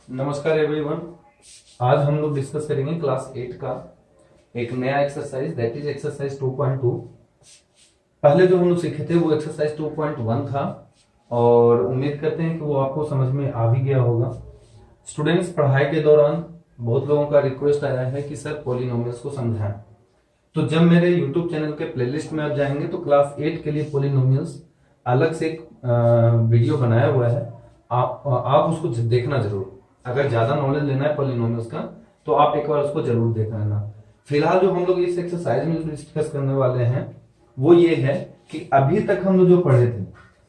नमस्कार एवरीवन। आज हम लोग डिस्कस करेंगे क्लास 8 का एक नया एक्सरसाइज दैट इज एक्सरसाइज 2.2। पहले जो हम लोग सीखे थे वो एक्सरसाइज 2.1 था और उम्मीद करते हैं कि वो आपको समझ में आ भी गया होगा। स्टूडेंट्स, पढ़ाई के दौरान बहुत लोगों का रिक्वेस्ट आया है कि सर पॉलिनोमियल्स को समझाएं। तो जब मेरे यूट्यूब चैनल के प्लेलिस्ट में आप जाएंगे तो क्लास 8 के लिए पॉलिनोमियल्स अलग से एक वीडियो बनाया हुआ है। आप उसको देखना जरूर। अगर ज्यादा नॉलेज लेना है पॉलिनोमियल्स का तो आप एक बार उसको जरूर देख लेना। फिलहाल जो हम लोग इस एक्सरसाइज में डिस्कस करने वाले हैं वो ये है कि अभी तक हम लोग जो पढ़े थे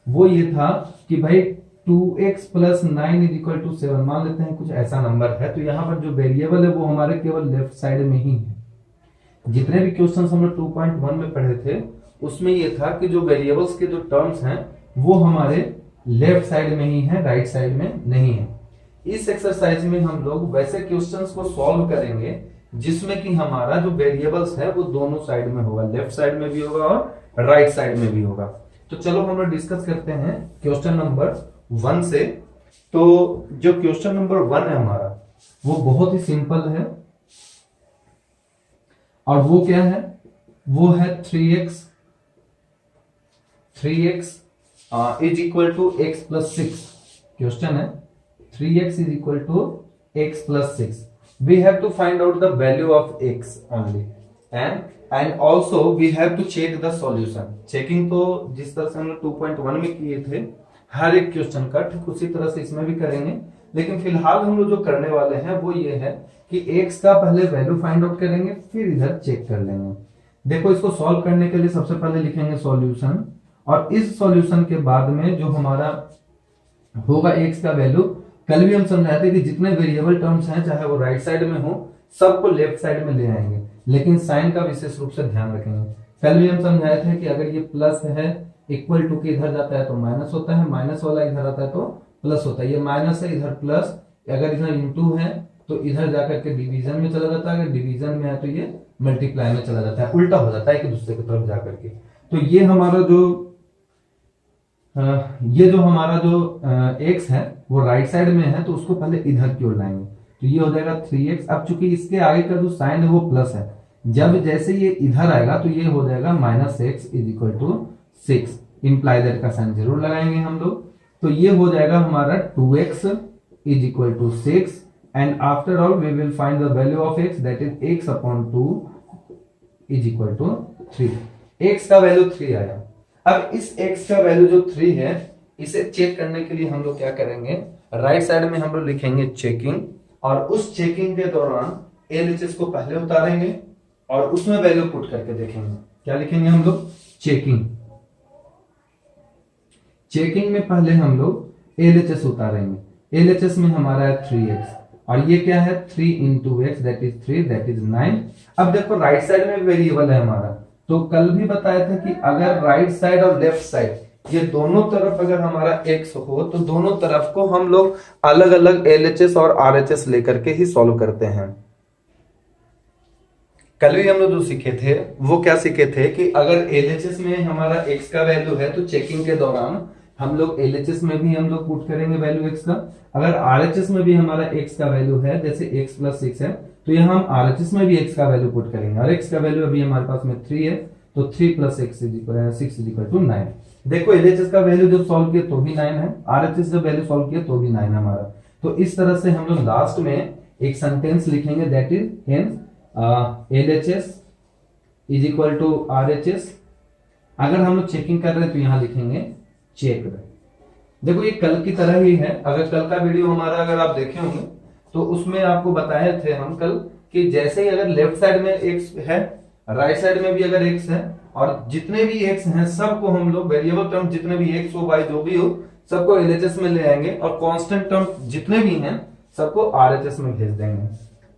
वो ये था कि भाई 2x plus 9 is equal to 7 मान लेते हैं कुछ ऐसा नंबर है। तो यहाँ पर जो वेरिएबल है वो हमारे केवल लेफ्ट साइड में ही है। जितने भी क्वेश्चन हम लोग 2.1 में पढ़े थे उसमें ये था कि जो वेरिएबल्स के जो टर्म्स हैं वो हमारे लेफ्ट साइड में ही है, राइट साइड में नहीं है। इस एक्सरसाइज में हम लोग वैसे क्वेश्चंस को सॉल्व करेंगे जिसमें कि हमारा जो वेरिएबल्स है वो दोनों साइड में होगा, लेफ्ट साइड में भी होगा और राइट साइड में भी होगा। तो चलो हम लोग डिस्कस करते हैं क्वेश्चन नंबर 1 से। तो जो क्वेश्चन नंबर 1 है हमारा वो बहुत ही सिंपल है और वो क्या है, वो है 3x is equal to x plus 6। Question है 3x is equal to x plus 6. We have to find out the value of x only, and also we have to check the solution. Checking तो जिस तरह से हम लोग 2.1 में किए थे हर एक क्वेश्चन का ठीक उसी तरह से इसमें भी करेंगे। लेकिन फिलहाल हम लोग जो करने वाले हैं वो ये है कि x का पहले वैल्यू फाइंड आउट करेंगे फिर इधर चेक कर लेंगे। देखो, इसको सॉल्व करने के लिए सबसे पहले लिखेंगे सॉल्यूशन और इस सॉल्यूशन के बाद में जो हमारा होगा x का वैल्यू, कल भी हम समझाए थे कि जितने वेरिएबल टर्म्स हैं चाहे वो राइट साइड में हो सबको लेफ्ट साइड में ले आएंगे, लेकिन साइन का विशेष रूप से ध्यान रखेंगे। कल भी हम समझाए थे कि अगर ये प्लस है इक्वल टू के इधर जाता है तो माइनस होता है, माइनस वाला इधर आता है तो प्लस होता है। ये माइनस है इधर प्लस, अगर इधर इंटू है तो इधर जाकर के डिवीजन में चला जाता है, अगर डिवीजन में है तो ये मल्टीप्लाई में चला जाता है, उल्टा हो जाता है एक दूसरे की तरफ जाकर के। तो ये हमारा जो x है वो राइट साइड में है तो उसको पहले इधर की ओर लाएंगे तो ये हो जाएगा 3x। अब चूंकि इसके आगे का जो साइन है वो प्लस है, जब जैसे ये इधर आएगा तो ये हो जाएगा minus x is equal to 6। Imply that का साइन जरूर लगाएंगे हम लोग। तो ये हो जाएगा हमारा 2x is equal to 6 and after all we will find the value of x that is x upon 2 is equal to 3। x का वैल्यू 3 आया। अब इस x का वैल्यू जो 3 है इसे चेक करने के लिए हम लोग क्या करेंगे, राइट साइड में हम लोग लिखेंगे चेकिंग और उस चेकिंग के दौरान LHS को पहले उतारेंगे और उसमें वैल्यू पुट करके देखेंगे। क्या लिखेंगे हम लोग, चेकिंग में पहले हम लोग LHS उतारेंगे। LHS में हमारा है 3x और ये क्या है 3 into x that is 3 that is 9। अब देखो राइट साइड में वेरिएबल है हमारा, तो कल भी बताया था कि अगर राइट साइड और लेफ्ट साइड ये दोनों तरफ अगर हमारा x हो तो दोनों तरफ को हम लोग अलग अलग LHS और RHS लेकर के ही सॉल्व करते हैं। कल भी हम लोग जो सीखे थे वो क्या सीखे थे कि अगर LHS में हमारा x का वैल्यू है तो चेकिंग के दौरान हम लोग LHS में भी हम लोग पुट करेंगे वैल्यू x का। अगर RHS में भी हमारा x का वैल्यू है जैसे x प्लस 6 है तो यहाँ हम RHS में भी x का वैल्यू पुट करेंगे और x का वैल्यू अभी हमारे पास में 3 है तो 3 प्लस 6 इज इक्वल टू 9। देखो LHS का वैल्यू जब सॉल्व किया तो भी 9 है, RHS जब वैल्यू सॉल्व किया तो भी 9 है हमारा। तो इस तरह से हम लोग लास्ट में एक सेंटेंस लिखेंगे that is hence LHS is equal to RHS। अगर हम लोग चेकिंग कर रहे हैं तो यहाँ लिखेंगे चेक्ड। देखो ये कल की तरह ही है। अगर कल का वीडियो हमारा अगर आप देखे होंगे तो उसमें आपको बताए थे हम कल कि जैसे ही अगर लेफ्ट साइड में x है राइट साइड में भी अगर x है और जितने भी x हैं सबको हम लोग वेरिएबल टर्म जितने भी x हो y जो भी हो सबको LHS में ले आएंगे और कांस्टेंट टर्म जितने भी हैं सबको RHS में भेज देंगे।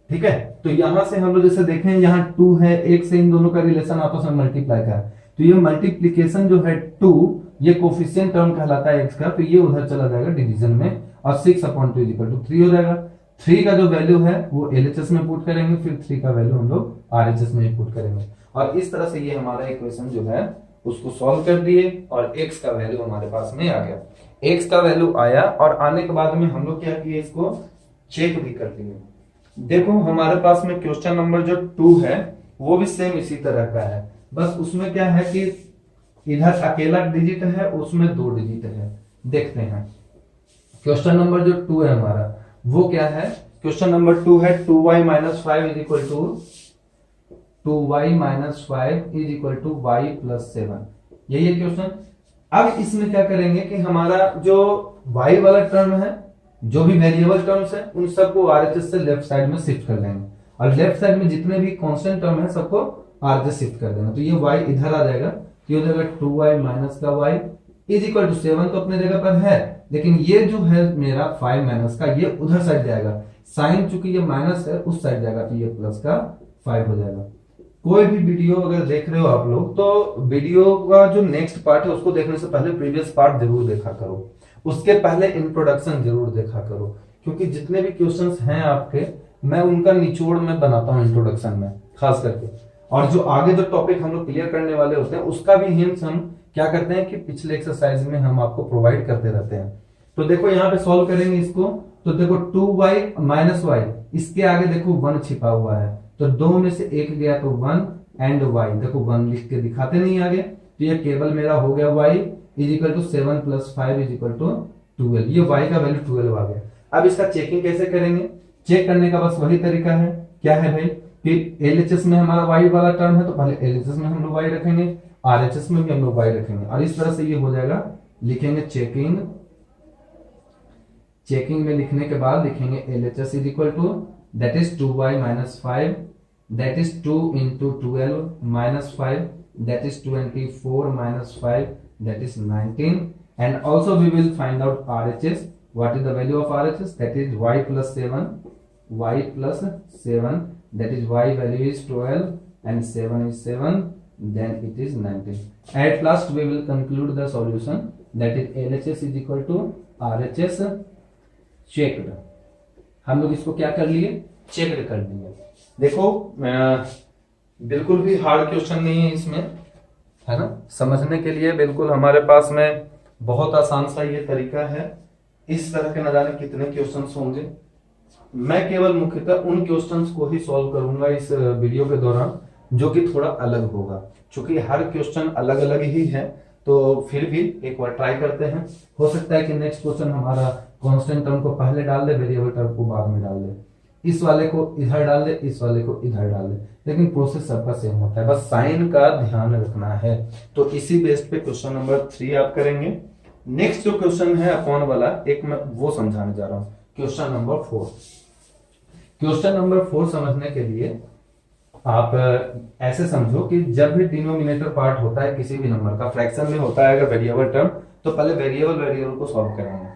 ठीक है, तो यहां से हम लोग जैसे देखें यहाँ 2 है, 1 से इन दोनों का रिलेशन आपस में मल्टीप्लाई का है तो ये मल्टीप्लीकेशन जो है 2 ये कोफिशिएंट टर्म कहलाता है x का, तो ये उधर चला जाएगा डिवीजन में और 6 अपॉन 2 इक्वल टू 3 हो जाएगा। 3 का जो वैल्यू है वो LHS में पुट करेंगे, फिर 3 का वैल्यू हम लोग RHS में पुट करेंगे और इस तरह से ये हमारा इक्वेशन जो है उसको सॉल्व कर दिए और x का वैल्यू हमारे पास में आ गया। x का वैल्यू आया और आने के बाद में हम लोग क्या किए, इसको चेक भी कर लिए। देखो हमारे पास में क्वेश्चन नंबर जो 2 है वो भी सेम इसी तरह का है, बस उसमें क्या है कि इधर अकेला डिजिट है, उसमें 2 डिजिट है। देखते हैं क्वेश्चन नंबर जो 2 है हमारा वो क्या है। क्वेश्चन नंबर 2 है 2y minus 5 is equal to 2y minus 5 is equal to y plus 7, यही है क्वेश्चन। अब इसमें क्या करेंगे कि हमारा जो y वाला टर्म है, जो भी वेरिएबल टर्म्स है, उन सबको RHS से लेफ्ट साइड में शिफ्ट कर लेंगे और लेफ्ट साइड में जितने भी कांस्टेंट टर्म है सबको RHS शिफ्ट कर देना। तो ये y इधर आ जाएगा, तो ये हो जाएगा 2y माइनस का y इज इक्वल टू 7 तो अपने जगह पर है, लेकिन ये जो है मेरा 5 माइनस का ये उधर साइड जाएगा, साइन चूंकि ये माइनस है उस साइड जाएगा, तो ये प्लस का 5 हो जाएगा। कोई भी वीडियो अगर देख रहे हो आप लोग तो वीडियो का जो नेक्स्ट पार्ट है उसको देखने से पहले प्रीवियस पार्ट जरूर देखा करो, उसके पहले इंट्रोडक्शन जरूर देखा करो, क्योंकि जितने भी क्वेश्चंस हैं आपके मैं उनका निचोड़ में बनाता हूं इंट्रोडक्शन में खास करके, और जो आगे जो टॉपिक हम लोग क्लियर करने वाले होते हैं उसका भी हिंट्स हम क्या करते हैं कि पिछले एक्सरसाइज में हम आपको प्रोवाइड करते रहते हैं। तो देखो यहाँ पे सॉल्व करेंगे इसको, तो देखो 2y माइनस y, इसके आगे देखो 1 छिपा हुआ है, तो 2 में से 1 गया तो 1 एंड y, देखो 1 लिख के दिखाते नहीं आगे, तो ये केवल मेरा हो गया y is equal to 7 plus 5 is equal to 12, ये y का वैल्यू 12 आ गया। अब इसका चेकिंग कैसे करेंगे, चेक करने का बस वही तरीका है, क्या है भाई कि LHS में हमारा y वाला टर्म है तो पहले LHS में हम लोग y रखेंगे, RHS में भी हम लोग y रखेंगे, और इस तरह से ये हो जाएगा। लिखेंगे चेकिंग, चेकिंग में लिखने के बाद लिखेंगे LHS is equal to that is 2y minus 5 that is 2 into 12 minus 5 that is 24 minus 5 that is 19, and also we will find out RHS. What is the value of RHS? That is y plus 7, y plus 7, that is y value is 12 and 7 is 7, then it is 19. At last we will conclude the solution, that is LHS is equal to RHS checked. हम लोग इसको क्या कर लिए, check कर लिए। देखो बिल्कुल भी हार्ड क्वेश्चन नहीं है इसमें, है ना, समझने के लिए बिल्कुल हमारे पास में बहुत आसान सा ये तरीका है। इस तरह के न जाने कितने क्वेश्चंस होंगे, मैं केवल मुख्यतः उन क्वेश्चंस को ही सॉल्व करूंगा इस वीडियो के दौरान जो कि थोड़ा अलग होगा, क्योंकि हर क्वेश्चन अलग अलग ही है, तो फिर भी एक बार ट्राई करते हैं। हो सकता है कि नेक्स्ट क्वेश्चन हमारा कांस्टेंट टर्म को पहले डाल दे, वेरिएबल टर्म को बाद में डाल दे, इस वाले को इधर डाल दे, इस वाले को इधर डाल दे, लेकिन प्रोसेस सबका सेम होता है, बस साइन का ध्यान रखना है। तो इसी बेस्ड पे क्वेश्चन नंबर 3 आप करेंगे। नेक्स्ट जो क्वेश्चन है अपॉन वाला, एक मैं वो समझाने जा रहा हूं, क्वेश्चन नंबर 4। क्वेश्चन नंबर 4 समझने के लिए आप ऐसे समझो कि जब भी डिनोमिनेटर पार्ट होता है किसी भी नंबर का, फ्रैक्शन में होता है अगर वेरिएबल टर्म, तो पहले वेरिएबल को सॉल्व करेंगे।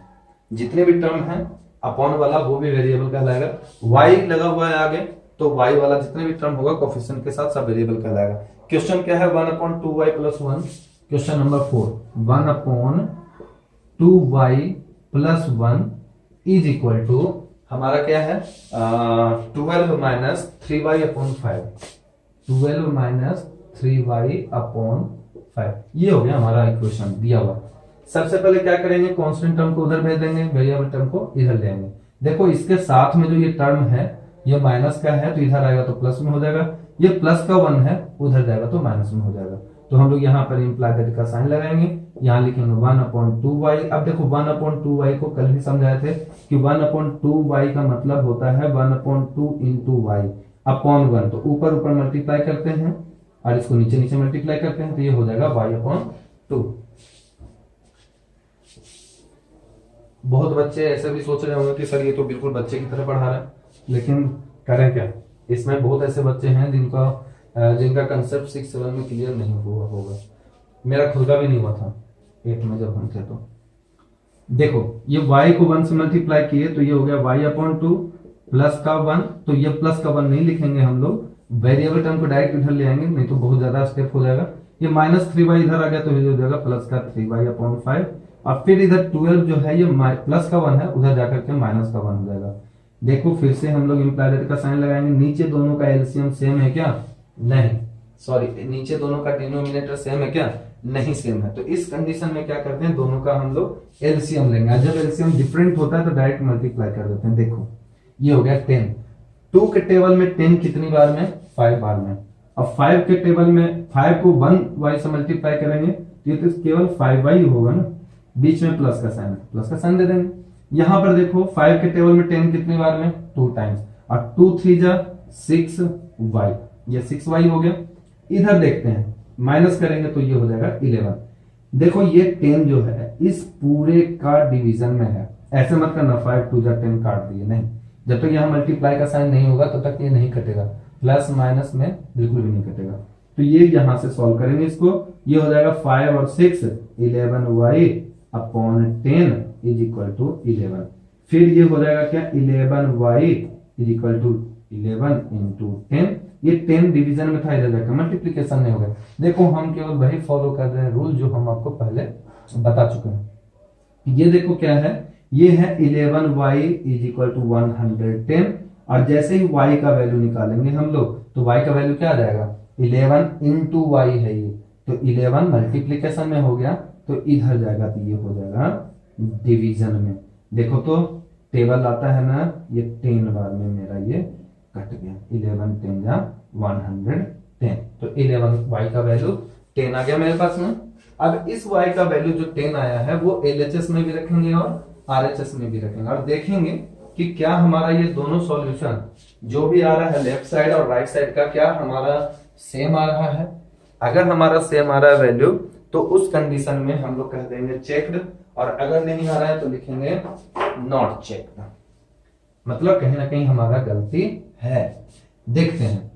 जितने भी टर्म है अपॉन वाला वो भी वेरिएबल कहलाएगा, y लगा हुआ है आगे तो y वाला जितने भी टर्म होगा कोफिशिएंट के साथ सब वेरिएबल कहलाएगा। क्वेश्चन क्या है, 1/2y plus 1। Question number 4, 1/2y plus 1 is equal to हमारा क्या है 12 minus 3y upon 5, 12 minus 3y upon 5, ये हो गया हमारा इक्वेशन दिया हुआ। सबसे पहले क्या करेंगे, कांस्टेंट टर्म को उधर भेज देंगे, वेरिएबल टर्म को इधर ले आएंगे। देखो इसके साथ में जो ये टर्म है ये माइनस का है तो इधर आएगा तो प्लस में हो जाएगा, ये प्लस का 1 है उधर जाएगा तो माइनस में हो जाएगा। तो हम लोग यहाँ पर इम्प्लाई दैट का साइन लगाएंगे, यहाँ लिखेंगे 1/2y। अब देखो 1/2y को कल भी समझाए थे कि 1/2y का मतलब होता है 1/2 इंटू y अपॉन 1, तो ऊपर ऊपर मल्टीप्लाई करते हैं और इसको नीचे नीचे मल्टीप्लाई करते हैं तो ये हो जाएगा y/2। बहुत बच्चे ऐसे भी सोच रहे होंगे कि सर ये तो बिल्कुल बच्चे की तरह पढ़ा रहे हैं, लेकिन करें क्या, इसमें बहुत ऐसे बच्चे हैं जिनका कंसेप्ट 6-7 में क्लियर नहीं हुआ होगा। मेरा खुद का भी नहीं हुआ था 8 में जब हम थे। तो देखो ये y को 1 से मल्टीप्लाई किए तो ये हो गया y/2 प्लस का 1, तो ये प्लस का 1 नहीं लिखेंगे हम लोग, वेरिएबल टर्म को डायरेक्ट इधर ले आएंगे, नहीं तो बहुत ज्यादा स्टेप हो जाएगा। ये -3y इधर आ गया तो ये हो जाएगा प्लस का 3y/5, और फिर इधर 12 जो है ये प्लस का 1 है उधर जाकर के माइनस का 1 हो जाएगा। देखो फिर से हम लोग इम्प्लाई दैट का साइन लगाएंगे, नीचे दोनों का एलसीएम सेम है क्या, नहीं, सॉरी नीचे दोनों का डिनोमिनेटर सेम है क्या, नहीं सेम है। तो इस कंडीशन में क्या करते हैं, दोनों का हम लोग एलसीएम लेंगे। जब एलसीएम डिफरेंट होता है तो डायरेक्ट मल्टीप्लाई कर देते हैं। देखो ये हो गया 10। 2 के टेबल में 10 कितनी बार में? 5 बार में। अब 5 के टेबल में 5 को 1y से मल्टीप्लाई करेंगे तो ये तो केवल 5y होगा ना, बीच में प्लस का साइन, प्लस का साइन दे देंगे। यहां पर देखो 5 के टेबल में 10 कितनी बार में? 2 टाइम्स, और 2 3 जा 6y, ये 6y हो गया। इधर देखते हैं, माइनस करेंगे तो ये हो जाएगा 11। देखो ये 10 जो है इस पूरे का डिवीजन में है, ऐसे मत करना 5 2 जा 10 काट दिए, नहीं, जब तक यहाँ मल्टीप्लाई का साइन नहीं होगा तब तक ये नहीं कटेगा, प्लस माइनस में बिल्कुल भी नहीं कटेगा। तो ये यहां से सॉल्व करेंगे इसको, ये हो जाएगा 5 और 6 11y upon 10 is equal to 11। फिर ये हो जाएगा क्या? 11y is equal to 11 into 10। ये 10 डिवीजन में था, इधर जाकर मल्टीप्लीकेशन में हो गया। देखो हम केवल वही फॉलो कर रहे हैं रूल जो हम आपको पहले बता चुके हैं। ये देखो क्या है, ये है 11y इज इक्वल टू 110, और जैसे ही y का वैल्यू निकालेंगे हम लोग तो y का वैल्यू क्या आ जाएगा? 11 इंटू y है ये, तो 11 मल्टीप्लीकेशन में हो गया तो इधर जाएगा, तो ये हो जाएगा डिवीजन में। देखो तो टेबल आता है ना, ये 10 बार में मेरा ये कट गया, 11 10 जा 110, तो 11 y का वैल्यू 10 आ गया मेरे पास में। अब इस y का वैल्यू जो 10 आया है वो LHS में भी रखेंगे और RHS में भी रखेंगे, और देखेंगे कि क्या हमारा ये दोनों सॉल्यूशन जो भी आ रहा है लेफ्ट साइड और राइट साइड का, क्या हमारा सेम आ रहा है। अगर हमारा सेम आ रहा है वैल्यू तो उस कंडीशन में हम लोग कह देंगे चेक्ड, और अगर नहीं आ रहा है तो लिखेंगे नॉट चेक्ड, मतलब कहीं ना कहीं हमारा गलती है। देखते हैं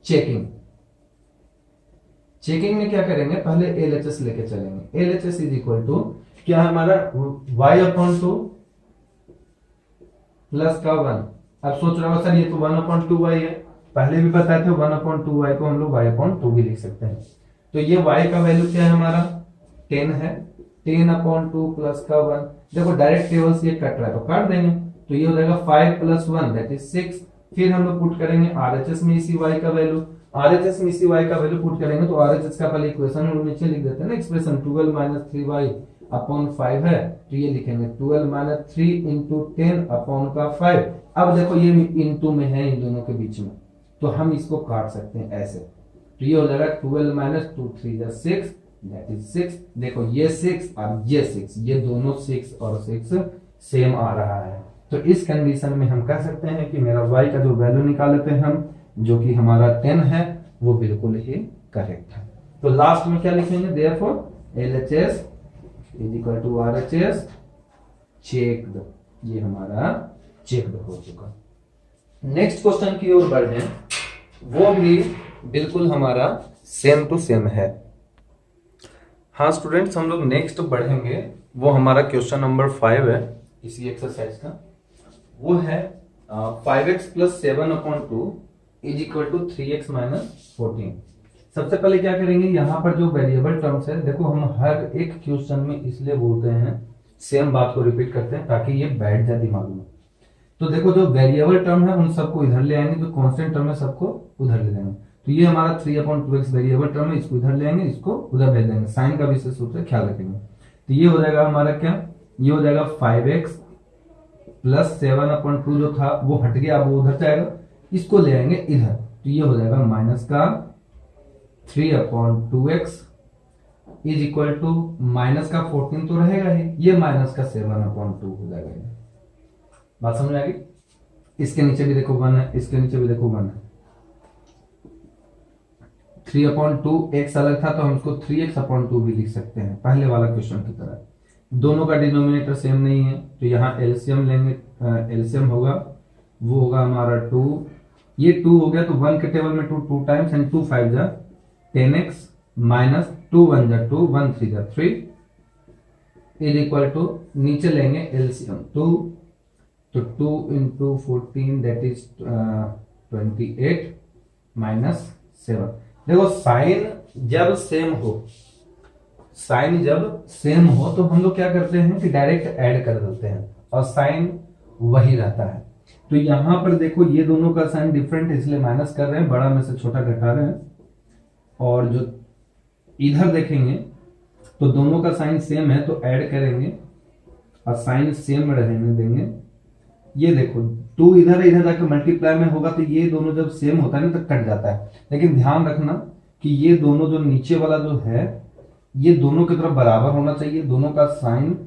चेकिंग। चेकिंग में क्या करेंगे, पहले LHS लेके चलेंगे। LHS इज इक्वल टू क्या हमारा y अपॉन 2 प्लस का 1। अब सोच रहे हो सर ये तो 1/2y है, पहले भी बताए थे 1/2y को हम लोग y अपॉन 2 भी लिख सकते हैं। तो ये y का वैल्यू क्या है हमारा? 10 है, 10/2 प्लस का 1। देखो डायरेक्ट टेबल से ये कट रहा है तो काट देंगे, तो ये हो जाएगा 5 प्लस 1 दैट इज 6। फिर हम लोग पुट करेंगे RHS में इसी y का वैल्यू, RHS में इसी y का वैल्यू पुट करेंगे तो RHS का पहले इक्वेशन हम नीचे लिख देते हैं ना, एक्सप्रेशन 12 माइनस 3y अपॉन 5 है, तो ये लिखेंगे 12 माइनस 3 इंटू 10 अपॉन का 5। अब देखो ये इंटू में है इन दोनों के बीच में, तो हम इसको काट सकते हैं ऐसे, तो ये हो जाएगा 12 माइनस 2 3 जा 6 दैट इज 6। देखो ये 6 और ये 6, ये दोनों 6 और 6 सेम आ रहा है, तो इस कंडीशन में हम कह सकते हैं कि मेरा y का जो वैल्यू निकाले थे हम, जो कि हमारा 10 है, वो बिल्कुल ही करेक्ट है। तो लास्ट में क्या लिखेंगे, therefore LHS is equal to RHS checked, ये हमारा चेक्ड हो चुका। नेक्स्ट क्वेश्चन की ओर बढ़े, वो भी बिल्कुल हमारा सेम टू सेम है। हाँ स्टूडेंट्स, हम लोग नेक्स्ट बढ़ेंगे, वो हमारा क्वेश्चन नंबर 5 है इसी एक्सरसाइज का। वो है 5x plus 7/2 is equal to 3x minus 14। सबसे पहले क्या करेंगे, यहाँ पर जो वेरिएबल टर्म्स है, देखो हम हर एक क्वेश्चन में इसलिए बोलते हैं, सेम बात को रिपीट करते हैं ताकि ये बैठ जाए दिमाग में। तो देखो जो वेरिएबल टर्म है उन सबको इधर ले आएंगे, जो कांस्टेंट टर्म है सबको उधर ले लेंगे। तो ये हमारा 3/2x वेरिएबल टर्म है, इसको इधर ले आएंगे, इसको उधर भेज देंगे। साइन का विशेष रूप से ख्याल रखेंगे। तो ये हो जाएगा हमारा क्या, ये हो जाएगा 5x प्लस 7/2 जो था वो हट गया, अब वो उधर जाएगा, इसको ले आएंगे इधर, तो ये हो जाएगा माइनस का 3/2x is equal to minus का 14 तो रहेगा ही, ये माइनस का 7/2 हो जाएगा। बात समझ आ गई? इसके नीचे भी देखो 1 है, इसके नीचे भी देखो 1 है। 3/2 x अलग था तो हम इसको 3x/2 भी लिख सकते हैं, पहले वाला क्वेश्चन की तरह। दोनों का डिनोमिनेटर सेम नहीं है, तो यहाँ एलसीएम लेंगे, एलसीएम होगा, वो होगा हमारा 2, ये 2 हो गया तो 1 के टेबल में 2 टाइम्स एंड 2 5 जा 10x माइनस 2 1 जा 2 1 3 जा 3 इज इक्वल टू, नीचे लेंगे एलसीएम 2, तो 2 इंटू 14 दैट इज 28 माइनस 7। देखो साइन जब सेम हो, साइन जब सेम हो तो हम लोग क्या करते हैं कि डायरेक्ट ऐड कर देते हैं और साइन वही रहता है। तो यहां पर देखो ये दोनों का साइन डिफरेंट है इसलिए माइनस कर रहे हैं, बड़ा में से छोटा घटा रहे हैं। और जो इधर देखेंगे तो दोनों का साइन सेम है तो ऐड करेंगे और साइन सेम रहने देंगे, ये देखो 2 इधर इधर जाकर मल्टीप्लाई में होगा तो ये दोनों जब सेम होता है ना तो कट जाता है, लेकिन ध्यान रखना कि ये दोनों जो नीचे वाला जो है ये दोनों की तरफ बराबर होना चाहिए, दोनों का साइन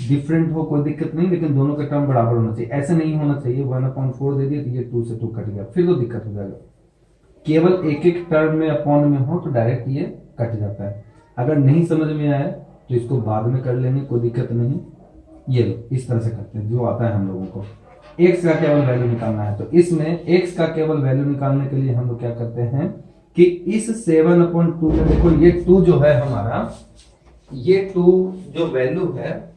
डिफरेंट हो कोई दिक्कत नहीं, लेकिन दोनों का टर्म बराबर होना चाहिए। ऐसे नहीं होना चाहिए 1/4 दे दिया तो ये 2 से 2 कट गया, फिर तो दिक्कत हो जाएगा। केवल एक एक टर्म में अपॉन में हो तो डायरेक्ट ये कट जाता है। अगर नहीं समझ में आया तो इसको बाद में कर लेंगे, कोई दिक्कत नहीं। ये लो इस तरह से करते हैं जो आता है हम लोगों को। x का केवल वैल्यू निकालना है, तो इसमें x का केवल वैल्यू निकालने के लिए हम लोग क्या करते हैं कि इस 7/2 में देखो ये 2 जो है हमारा, ये 2 जो वैल्यू है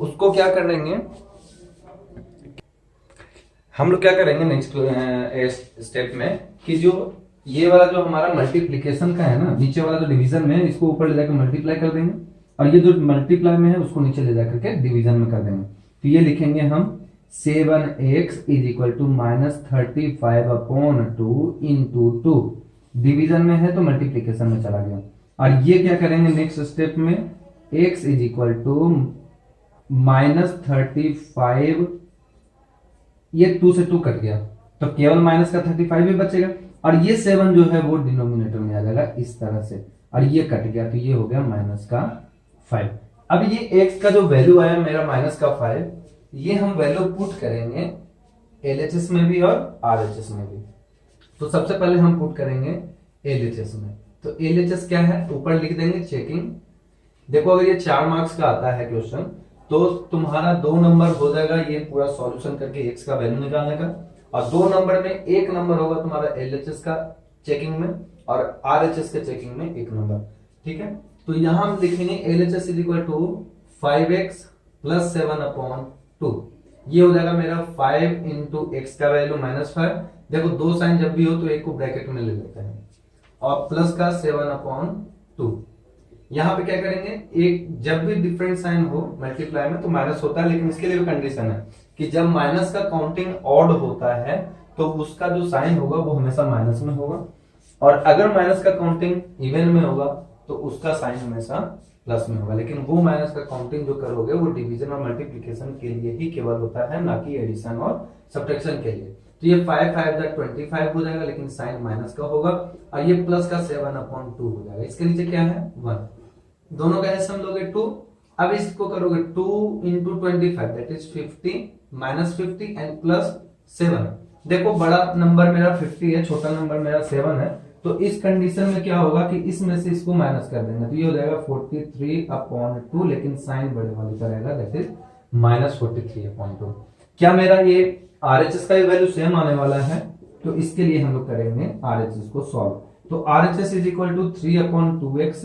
उसको क्या करेंगे हम लोग, क्या करेंगे नेक्स्ट स्टेप में कि जो ये वाला जो हमारा मल्टीप्लीकेशन का है ना, नीचे वाला जो डिवीजन में है इसको ऊपर ले जाकर मल्टीप्लाई कर देंगे, और ये जो मल्टीप्लाई में है उसको नीचे ले जाकर के डिवीजन में कर देंगे। तो ये लिखेंगे हम 7x - 35/2 इंटू 2, डिवीजन में है तो मल्टीप्लीकेशन में चला गया। और ये क्या करेंगे नेक्स्ट स्टेप में, x -35, ये 2 से 2 कट गया तो केवल माइनस का 35 ही बचेगा, और ये 7 जो है वो डिनोमिनेटर में आ जाएगा इस तरह से, और ये कट गया तो ये हो गया -5। अब ये x का जो वैल्यू आया मेरा -5, ये हम वैल्यू पुट करेंगे LHS में भी और RHS में भी। तो सबसे पहले हम पुट करेंगे LHS में, तो LHS क्या है ऊपर लिख देंगे चेकिंग। देखो अगर ये 4 मार्क्स का आता है क्वेश्चन तो तुम्हारा 2 नंबर हो जाएगा ये पूरा सॉल्यूशन करके x का वैल्यू निकालने का, और 2 नंबर में 1 नंबर होगा तुम्हारा LHS का चेकिंग में और RHS के चेकिंग में 1 नंबर। ठीक है, तो यहां हम लिखेंगे LHS 5x + 7/2, ये हो जाएगा मेरा 5 इंटू x का वैल्यू -5। देखो 2 साइन जब भी हो तो एक को ब्रैकेट में ले लेते हैं, और प्लस का 7/2। यहां पे क्या करेंगे, एक जब भी डिफरेंट साइन हो मल्टीप्लाई में तो माइनस होता है, लेकिन इसके लिए भी कंडीशन है कि जब माइनस का काउंटिंग ऑड होता है तो उसका जो साइन होगा वो हमेशा माइनस में होगा, और अगर माइनस का काउंटिंग इवन में होगा तो उसका साइन हमेशा प्लस में होगा। लेकिन वो माइनस का काउंटिंग जो करोगे वो डिवीजन और मल्टीप्लिकेशन के लिए ही केवल होता है, ना कि एडिशन और सब्ट्रैक्शन के लिए। तो ये 5 5 25 हो जाएगा, लेकिन साइन माइनस का होगा, और ये प्लस का 7/2 हो जाएगा। इसके नीचे क्या है 1, दोनों का एसम लोगे 2। अब इसको करोगे 2 into 25 that is 50 -50 and plus 7। देखो बड़ा नंबर मेरा 50 है, छोटा नंबर मेरा 7 है, तो इस कंडीशन में क्या होगा कि इसमें से इसको माइनस कर देंगे तो ये हो जाएगा 43/2, लेकिन साइन बड़े वाले का रहेगा दैट इज -43/2। क्या मेरा ये RHS का वैल्यू सेम आने वाला है, तो इसके लिए हम लोग करेंगे RHS को सॉल्व। तो RHS 3/2x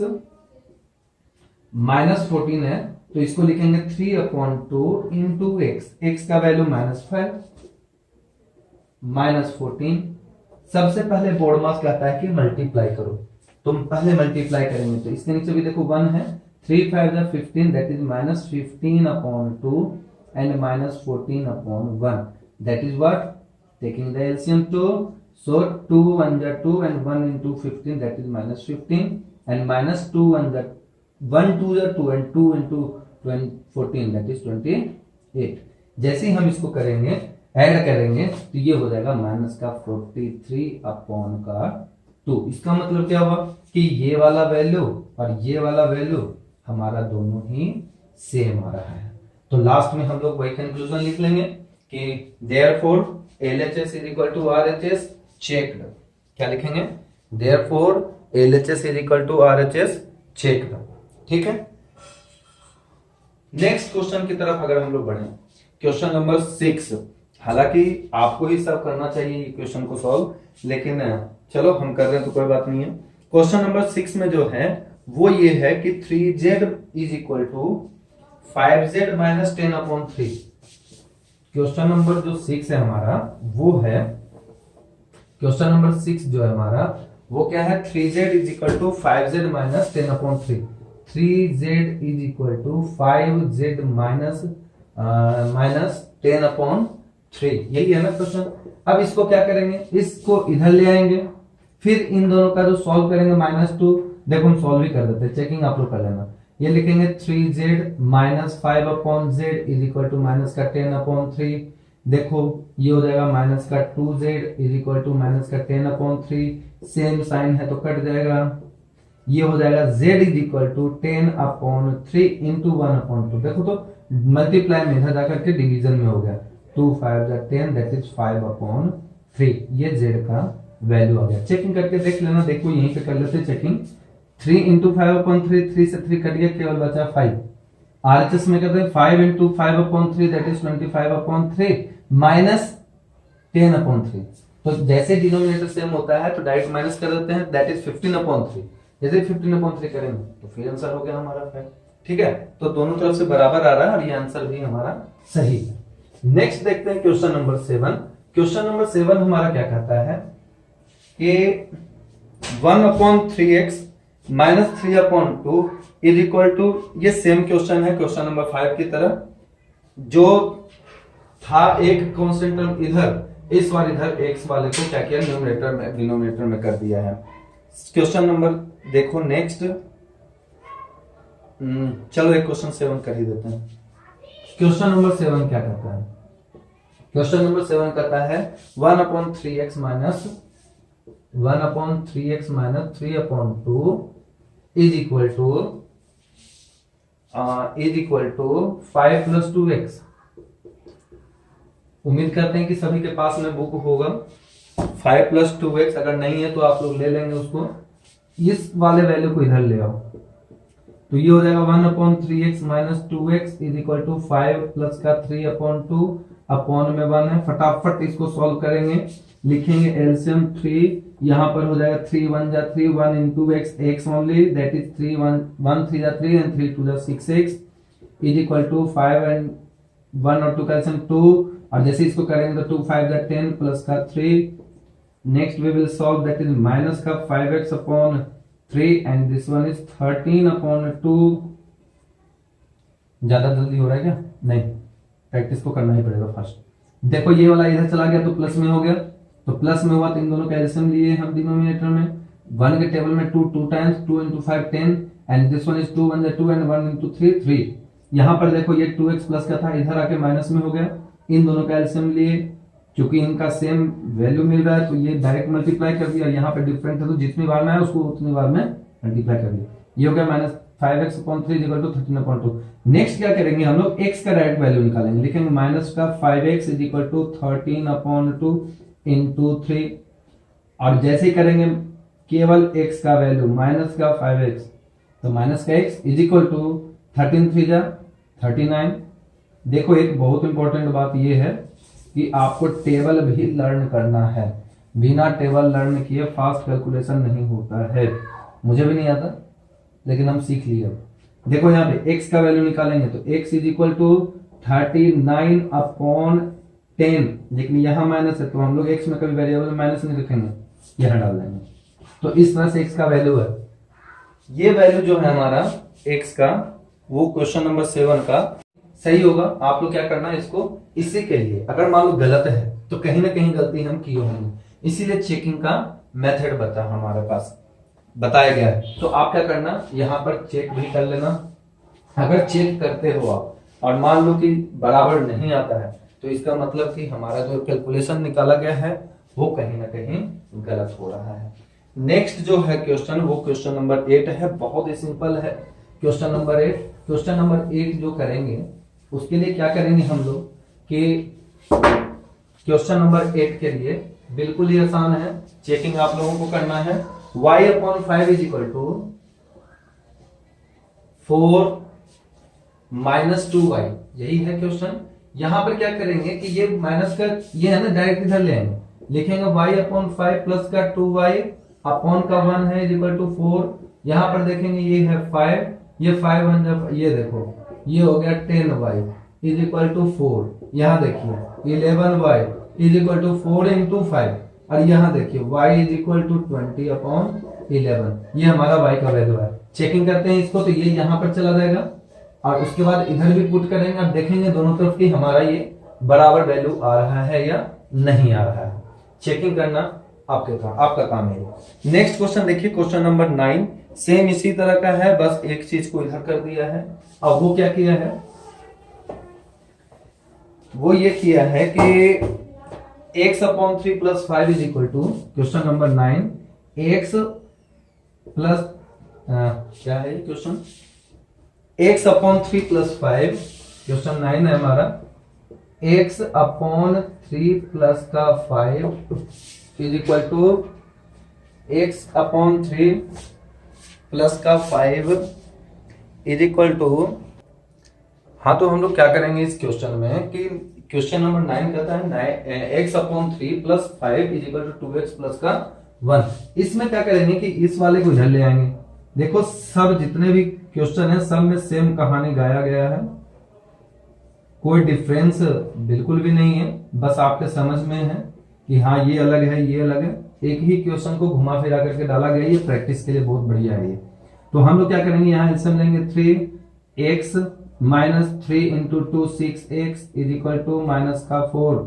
-14 है, तो इसको लिखेंगे 3/2 इंटू x का वैल्यू -5 -14। सबसे पहले बोर्ड मास कहता है कि मल्टीप्लाई करो, तुम पहले मल्टीप्लाई करेंगे तो इसके नीचे भी देखो 1 है, 3 5 15 that is -15/2 and -14/1 that is what, taking the LCM 2, so 2 1 2 and 1 into 15 that is -15 and -2 1 2 2 and 2 into 14 that is 28। जैसे ही हम इसको करेंगे ऐड करेंगे तो ये हो जाएगा -43/2। इसका मतलब क्या हुआ कि ये वाला वैल्यू और ये वाला वैल्यू हमारा दोनों ही सेम आ रहा है। तो लास्ट में हम लोग वही कंक्लूजन लिख लेंगे कि therefore LHS = RHS checked। क्या लिखेंगे, therefore LHS = RHS checked। ठीक है, नेक्स्ट क्वेश्चन की तरफ अगर हम लोग बढ़े, क्वेश्चन नंबर 6। हालांकि आपको ही सब करना चाहिए क्वेश्चन को सॉल्व, लेकिन चलो हम कर रहे हैं तो कोई बात नहीं है। क्वेश्चन नंबर 6 में जो है वो ये है कि 3z = 5z - 10/3। क्वेश्चन नंबर जो 6 है हमारा वो है, क्वेश्चन नंबर 6 जो है हमारा वो क्या है, 3z = 5z - 10/3। 3z = 5z - 10/3, यही है ना क्वेश्चन। अब इसको क्या करेंगे, इसको इधर ले आएंगे, फिर इन दोनों का जो सॉल्व करेंगे -2। देखो हम सॉल्व ही कर देते हैं, चेकिंग आप लोग कर लेना। ये लिखेंगे 3z - 5/z = -10/3। देखो ये हो जाएगा माइनस का 2z is equal to minus का 10/3, सेम साइन है तो कट जाएगा। ये हो जाएगा z is equal to 10/3 into 1/2। देखो तो मल्टीप्लाई में इधर जाकर के डिवीजन में हो गया, 2 5 10 दैट इज 5/3। ये z का वैल्यू आ गया। चेकिंग करके देख लेना, देखो यहीं पे कर लेते चेकिंग। 3 इंटू 5/3, 3 से 3 कट गया, केवल बचा 5। RHS में कहते हैं 5 इंटू 5/3 दैट इज 25/3 माइनस 10/3। तो जैसे डिनोमिनेटर सेम होता है तो डायरेक्ट माइनस कर देते हैं, दैट इज 15/3। जैसे 15/3 करेंगे तो फिर आंसर हो गया हमारा 5। ठीक है, तो दोनों तरफ से बराबर आ रहा है और ये आंसर भी हमारा सही है। नेक्स्ट देखते हैं क्वेश्चन नंबर 7। क्वेश्चन नंबर 7 हमारा क्या कहता है कि 1/3x minus 3/2 is equal to, ये सेम क्वेश्चन है क्वेश्चन नंबर 5 की तरह। जो था एक कांस्टेंट टर्म इधर, इस बार इधर x वाले को क्या किया, न्यूमरेटर में डिनोमिनेटर में कर दिया है। क्वेश्चन नंबर देखो नेक्स्ट, चलो एक क्वेश्चन 7 कर ही देते हैं। क्वेश्चन नंबर 7 क्या कहता है? क्वेश्चन नंबर 7 कहता है 1/3x minus 3/2 is equal to 5 + 2x। उम्मीद करते हैं कि सभी के पास में बुक होगा। 5 + 2x अगर नहीं है तो आप लोग ले लेंगे उसको, इस वाले वैल्यू को इधर ले आओ तो ये हो जाएगा 1/3x minus 2x is equal to 5 plus का 3/2 अपॉन में 1 है। फटाफट इसको सॉल्व करेंगे, लिखेंगे एलसीएम 3, यहां पर हो जाएगा 3 1 जा 3, 1 into x only that is 3 1 3 जा 3 एंड 3 2 जा 6x is equal to 5 and 1 और 2 का एलसीएम 2, और जैसे इसको करेंगे तो 2 5 जा 10 प्लस का 3। Next we will solve that is minus का 5x upon 3 and this one is 13/2। ज्यादा जल्दी हो रहा है क्या? नहीं, प्रैक्टिस को करना ही पड़ेगा फर्स्ट। देखो ये वाला इधर चला गया तो प्लस में हो गया, तो प्लस में हुआ तो इन दोनों का एलसीएम लिए हम डिनोमिनेटर में। 1 के टेबल में 2 times, 2 into 5 10 and this one is 2 1 2 and 1 into 3 3। यहां पर देखो ये 2x प्लस का था, इधर आके माइनस में हो गया। इन दोनों का एलसीएम लिए, क्योंकि इनका सेम वैल्यू मिल रहा है तो ये डायरेक्ट मल्टीप्लाई कर दिया। यहाँ पे डिफरेंट है तो जितनी बार में है उसको उतनी बार में मल्टीप्लाई कर दिया। ये हो गया minus 5x upon 3 equal to 13/2। Next क्या करेंगे हम लोग, x का डायरेक्ट वैल्यू निकालेंगे, लिखेंगे माइनस का 5x is equal to 13/2 into 3, और जैसे ही करेंगे केवल x का वैल्यू माइनस का 5x, तो माइनस का x इज इक्वल टू 13 3 जा 39। देखो एक बहुत इंपॉर्टेंट बात ये है कि आपको टेबल भी लर्न करना है, बिना टेबल लर्न किए फास्ट कैलकुलेशन नहीं होता है। मुझे भी नहीं आता लेकिन हम सीख लिए। देखो यहाँ पे x का वैल्यू निकालेंगे तो x इज इक्वल टू 39/10, लेकिन यहाँ माइनस है तो हम लोग x में कभी वेरिएबल में माइनस नहीं रखेंगे, यहाँ डाल देंगे। तो इस तरह से x का वैल्यू है। ये वैल्यू जो है हमारा x का, वो क्वेश्चन नंबर 7 का सही होगा। आप लोग क्या करना है इसको, इसी के लिए अगर मान लो गलत है तो कहीं ना कहीं गलती हम किए होंगे, इसीलिए चेकिंग का मेथड हमारे पास बताया गया है। तो आप क्या करना, यहाँ पर चेक भी कर लेना। अगर चेक करते हो आप और मान लो कि बराबर नहीं आता है तो इसका मतलब कि हमारा जो कैलकुलेशन निकाला गया है वो कहीं ना कहीं गलत हो रहा है। नेक्स्ट जो है क्वेश्चन, वो क्वेश्चन नंबर 8 है। बहुत ही सिंपल है क्वेश्चन नंबर 8। क्वेश्चन नंबर 8 जो करेंगे उसके लिए क्या करेंगे हम लोग कि क्वेश्चन नंबर 8 के लिए बिल्कुल ही आसान है, चेकिंग आप लोगों को करना है। y/5 is equal to 4 minus 2y, यही है क्वेश्चन। यहां पर क्या करेंगे कि ये माइनस का ये है ना, डायरेक्ट इधर ले आएंगे, लिखेंगे y/5 प्लस का 2y अपॉन का 1 है इज इक्वल टू 4। यहां पर देखेंगे ये है 5, ये 5 1 जब ये देखो ये हो गया 10y इज इक्वल टू 4। यहाँ देखिए 11y is equal to 4 into 5, और यहाँ देखिए y इज इक्वल टू 20/11। ये हमारा y का वैल्यू है। चेकिंग करते हैं इसको तो ये यहाँ पर चला जाएगा और उसके बाद इधर भी पुट करेंगे। अब देखेंगे दोनों तरफ की हमारा ये बराबर वैल्यू आ रहा है या नहीं आ रहा है। चेकिंग करना आपका काम है। नेक्स्ट क्वेश्चन देखिए, क्वेश्चन नंबर 9 सेम इसी तरह का है, बस एक चीज को इधर कर दिया है। अब वो क्या किया है वो ये किया है कि x upon 3 plus 5 is equal to question number 9 x plus क्या है question x upon 3 plus 5 question 9 है हमारा x अपॉन 3 प्लस का 5 is equal to x upon 3 plus का 5 इज इक्वल टू, हाँ तो हम लोग क्या करेंगे इस क्वेश्चन में कि क्वेश्चन नंबर 9 कहता है x upon 3 plus 5 is equal to 2x plus का 1। इसमें क्या करेंगे कि इस वाले को इधर ले आएंगे। देखो सब जितने भी क्वेश्चन है सब में सेम कहानी गाया गया है, कोई डिफरेंस बिल्कुल भी नहीं है, बस आपके समझ में है कि हाँ ये अलग है ये अलग है। एक ही क्वेश्चन को घुमा फिरा करके डाला गया, ये प्रैक्टिस के लिए बहुत बढ़िया है ये। तो हम लोग क्या करेंगे यहाँ एलसीएम लेंगे 3x minus 3 into 2 6x is equal to minus का 4।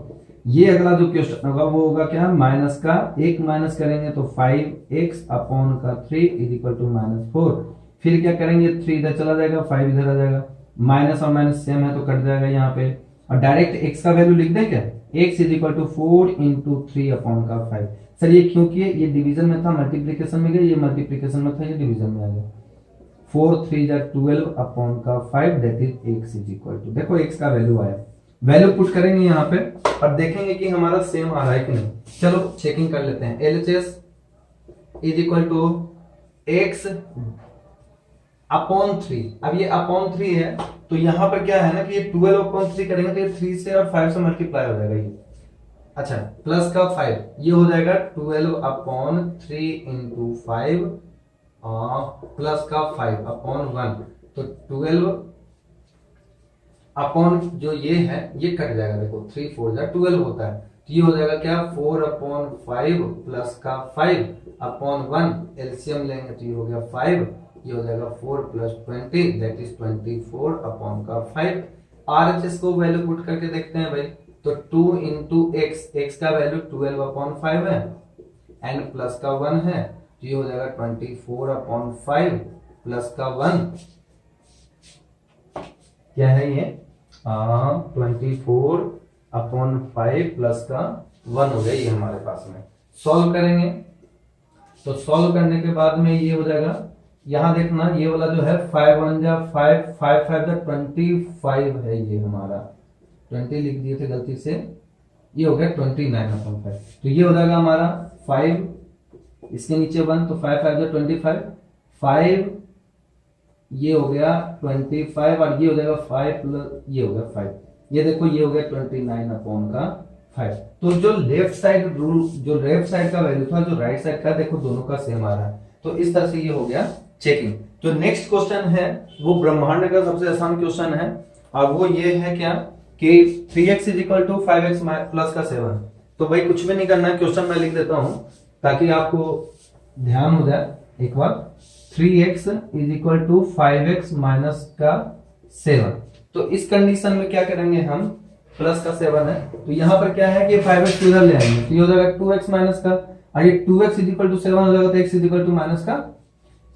ये अगला जो क्वेश्चन होगा वो होगा क्या, माइनस का 1 माइनस करेंगे तो 5x अपॉन का 3 इज इक्वल टू माइनस 4। फिर क्या करेंगे 3 इधर चला जाएगा 5 इधर आ जाएगा, माइनस और माइनस सेम है तो कट जाएगा यहाँ पे, और डायरेक्ट x का वैल्यू लिख दें क्या, x is equal to 4 into 3 upon का 5। सर ये क्योंकि ये डिवीजन में था मल्टीप्लीकेशन में गया, ये मल्टीप्लीकेशन में था ये डिवीजन में आ गया। 4 3 जा 12 अपॉन का 5 that is x is equal to, देखो x का वैल्यू आया, वैल्यू पुट करेंगे यहाँ पे और देखेंगे कि हमारा सेम आ रहा है कि नहीं। चलो चेकिंग कर लेते हैं। LHS is equal to x upon 3। अब ये अपॉन 3 है तो यहाँ पर क्या है ना कि ये 12 अपॉन 3 करेंगे तो ये 3 से और 5 से मल्टीप्लाई हो जाएगा ये, अच्छा प्लस का 5 ये हो जाएगा 12 अपॉन 3 इंटू 5 प्लस का 5 अपॉन 1, तो 12 अपॉन जो ये है ये कट जाएगा, देखो 3 4 जा 12 होता है, तो ये हो जाएगा क्या 4 अपॉन 5 प्लस का 5 अपॉन 1, एलसीएम लेंगे तो ये हो गया 5, ये हो जाएगा 4 प्लस 20 दैट इज 24 अपॉन का 5। आरएचएस को वैल्यू पुट करके देखते हैं भाई, तो 2 इंटू एक्स का वैल्यू 12 अपॉन 5 है एंड प्लस का 1 है, तो ये हो जाएगा 24 अपॉन 5 प्लस का 1, क्या है ये 24 अपॉन 5 प्लस का 1 हो गया ये हमारे पास में। सॉल्व करेंगे तो सॉल्व करने के बाद में ये हो जाएगा, यहां देखना ये वाला जो है 5 1 जा 5 5 5 जा 25 है, ये हमारा 20 लिख दिए थे गलती से, ये हो गया 29 अपॉन 5, तो ये हो जाएगा हमारा 5 इसके नीचे 1 तो 5 5 जा 25 5, ये हो गया 25 और ये हो जाएगा 5 प्लस ये हो गया 5, ये देखो ये हो गया 29 अपॉन का 5। तो जो लेफ्ट साइड रूल जो लेफ्ट साइड का वैल्यू था जो राइट साइड का, देखो दोनों का सेम आ रहा है, तो इस तरह से ये हो गया चेकिंग। तो नेक्स्ट क्वेश्चन है वो ब्रह्मांड का सबसे आसान क्वेश्चन है और वो ये है क्या कि 3x is equal to 5x plus का 7। तो भाई कुछ भी नहीं करना है, क्वेश्चन मैं लिख देता हूं ताकि आपको ध्यान हो जाए एक बार। 3x is equal to 5x minus का 7। तो इस कंडीशन में क्या करेंगे हम, प्लस का 7 है तो यहाँ पर क्या है कि 5x इधर ले आएंगे तो ये हो जाएगा 2x माइनस का, और ये 2x इज इक्वल टू 7 हो जाएगा तो x is equal to minus का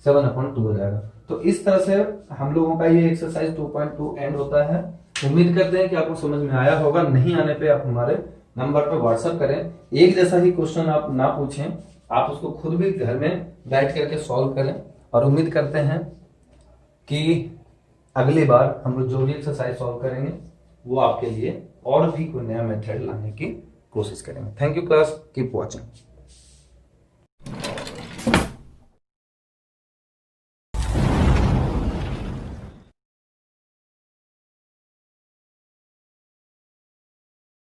7 अपॉन 2 हो जाएगा। तो इस तरह से हम लोगों का ये एक्सरसाइज 2.2 एंड होता है। उम्मीद करते हैं कि आपको समझ में आया होगा, नहीं आने पे आप हमारे नंबर पे व्हाट्सएप करें, एक जैसा ही क्वेश्चन आप ना पूछें, आप उसको खुद भी घर में बैठ करके सॉल्व करें, और उम्मीद करते हैं कि अगली बार हम लोग जो भी एक्सरसाइज सॉल्व करेंगे वो आपके लिए और भी कोई नया मेथड लाने की कोशिश करेंगे। Thank you class, keep watching.